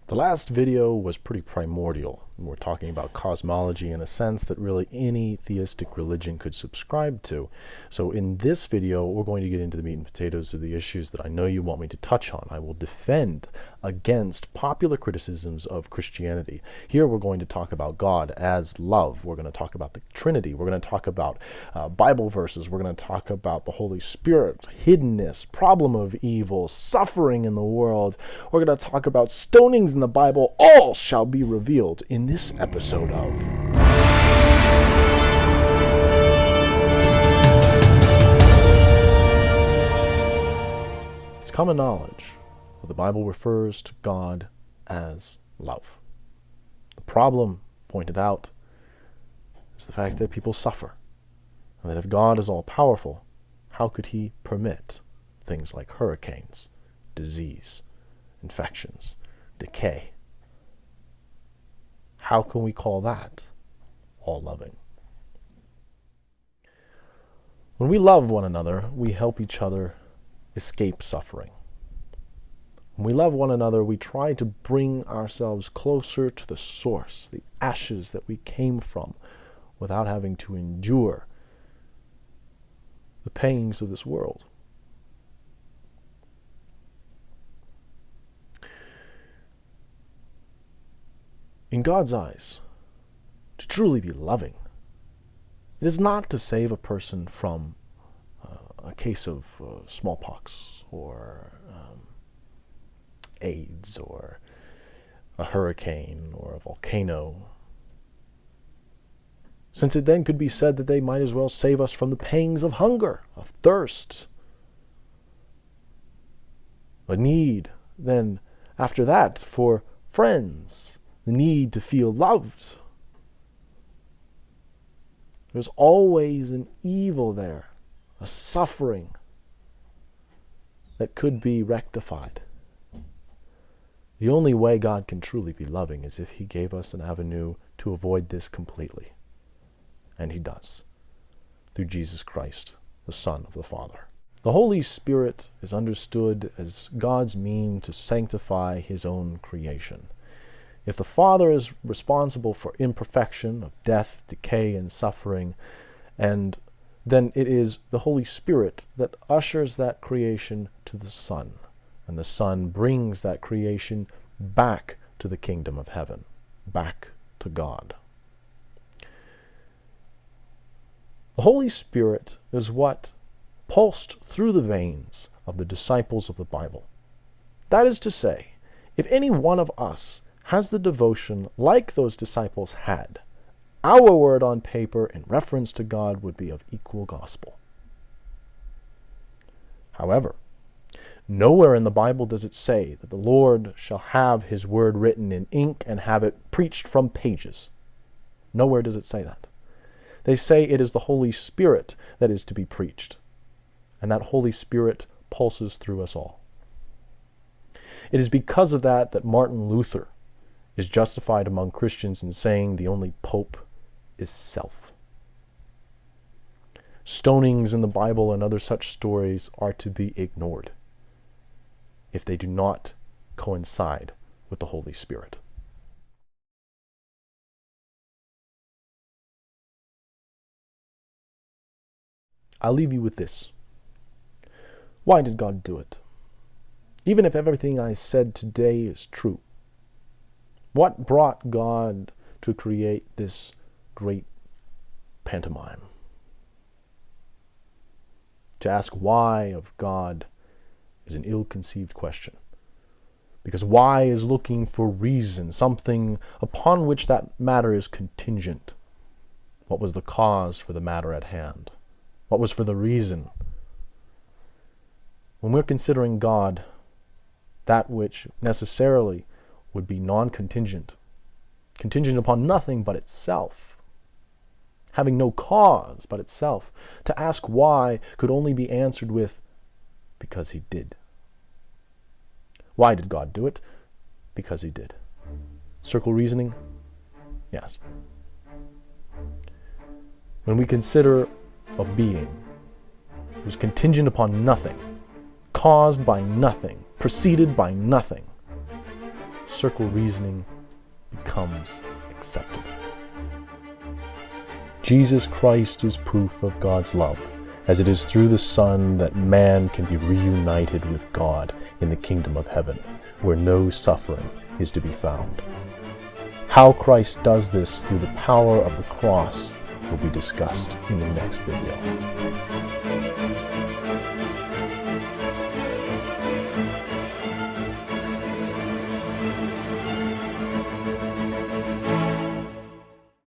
The last video was pretty primordial. We're talking about cosmology in a sense that really any theistic religion could subscribe to. So in this video, we're going to get into the meat and potatoes of the issues that I know you want me to touch on. I will defend against popular criticisms of Christianity. Here we're going to talk about God as love. We're going to talk about the Trinity. We're going to talk about Bible verses. We're going to talk about the Holy Spirit, hiddenness, problem of evil, suffering in the world. We're going to talk about stonings in the Bible. All shall be revealed in this episode of It's common knowledge that the Bible refers to God as love. The problem, pointed out, is the fact that people suffer, and that if God is all-powerful, how could he permit things like hurricanes, disease, infections, decay? How can we call that all-loving? When we love one another, we help each other escape suffering. When we love one another, we try to bring ourselves closer to the source, the ashes that we came from, without having to endure the pains of this world. In God's eyes, to truly be loving, it is not to save a person from a case of smallpox or AIDS or a hurricane or a volcano, since it then could be said that they might as well save us from the pangs of hunger, of thirst, a need then after that for friends, the need to feel loved. There's always an evil there, a suffering that could be rectified. The only way God can truly be loving is if he gave us an avenue to avoid this completely. And he does, through Jesus Christ, the Son of the Father. The Holy Spirit is understood as God's means to sanctify his own creation. If the Father is responsible for imperfection, of death, decay, and suffering, and then it is the Holy Spirit that ushers that creation to the Son, and the Son brings that creation back to the kingdom of heaven, back to God. The Holy Spirit is what pulsed through the veins of the disciples of the Bible. That is to say, if any one of us has the devotion like those disciples had, our word on paper in reference to God would be of equal gospel. However, nowhere in the Bible does it say that the Lord shall have his word written in ink and have it preached from pages. Nowhere does it say that. They say it is the Holy Spirit that is to be preached, and that Holy Spirit pulses through us all. It is because of that that Martin Luther is justified among Christians in saying the only pope is self. Stonings in the Bible and other such stories are to be ignored if they do not coincide with the Holy Spirit. I'll leave you with this. Why did God do it? Even if everything I said today is true, what brought God to create this great pantomime? To ask why of God is an ill-conceived question, because why is looking for reason, something upon which that matter is contingent. What was the cause for the matter at hand? What was for the reason? When we're considering God, that which necessarily would be non-contingent, contingent upon nothing but itself, having no cause but itself, to ask why could only be answered with, because he did. Why did God do it? Because he did. Circle reasoning? Yes. When we consider a being who's contingent upon nothing, caused by nothing, preceded by nothing, circle reasoning becomes acceptable. Jesus Christ is proof of God's love, as it is through the Son that man can be reunited with God in the kingdom of heaven, where no suffering is to be found. How Christ does this through the power of the cross will be discussed in the next video.